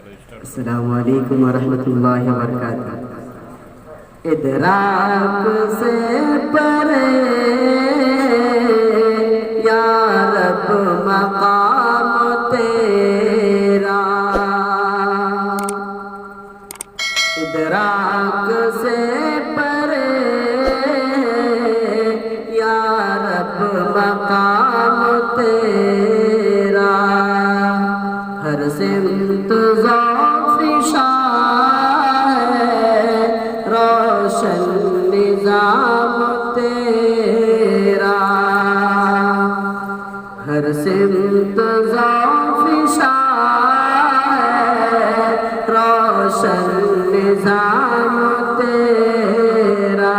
السلام علیکم ورحمۃ اللہ وبرکاتہ۔ ادراک سے پرے یا رب مقام تیرا، ادراک سے پرے یا رب مقام تیرا، ہر سمت ذوق ہے روشن نظام تیرا، ہر سمت ذوق ہے روشن نظام تیرا،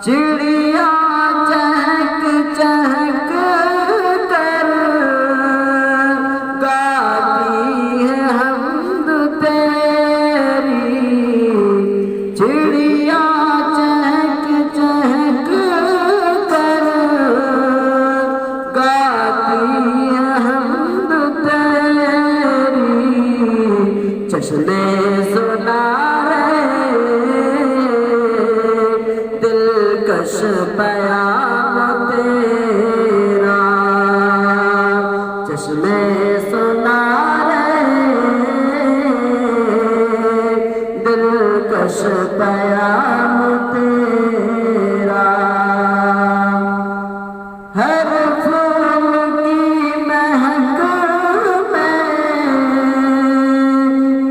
چڑیا چہک چہک کر گاتی ہے حمد تیری، چڑیا چہک چہک کر گاتی ہے حمد تیری، چشمے دلکش پیام تیرا، چشمے سنارے دلکش پیام تیرا، ہر پھول کی مہک میں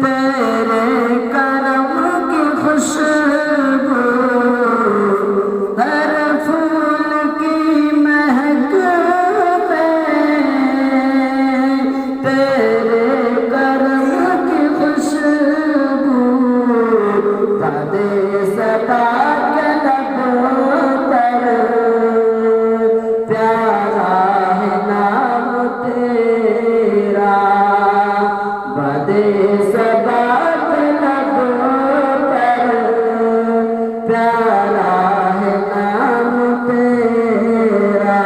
تیرے کرم کی خوشبو، ہر پھول کی مہک میں تیرے کرم کی خوشبو، بادے صبا کے لب پر پیارا ہے نام تیرا، بادے صبا کے لب پر پیارا ہے نام تیرا،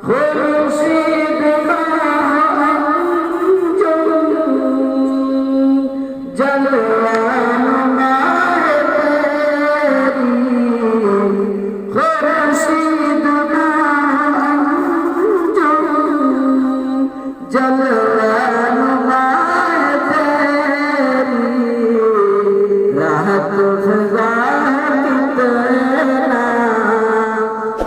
خورشید ماہ انجم جلوہ نما ہے تیری، خورشید ماہ انجم جلوہ نما ہے تیری، راحت فضا کتنا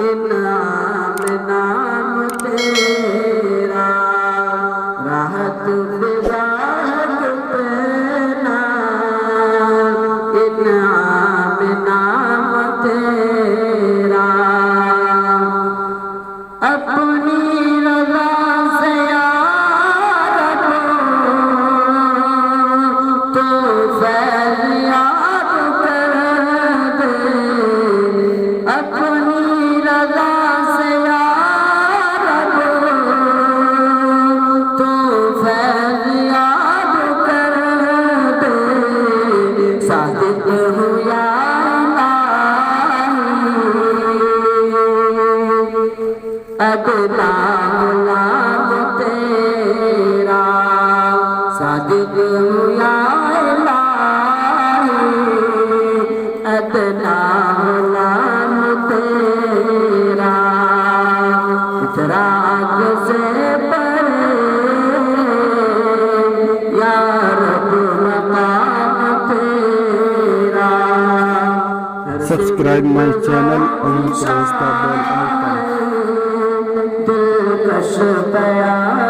انعام نام تیرا، راحت فضا کتنا انعام نام تیرا، اپنی رضا سے یا رب تو فیض یاد کر دے، اپنی رضا سے یا رب تو فیض یاد کر دے، صادق ہوں یا ادنا غلام تیرا، صادق ہوں یا الہی ادنا غلام تیرا، ادراک سے پرے یا رب مقام تیرا، Subscribe my channel and press the bell icon. دلکش پیام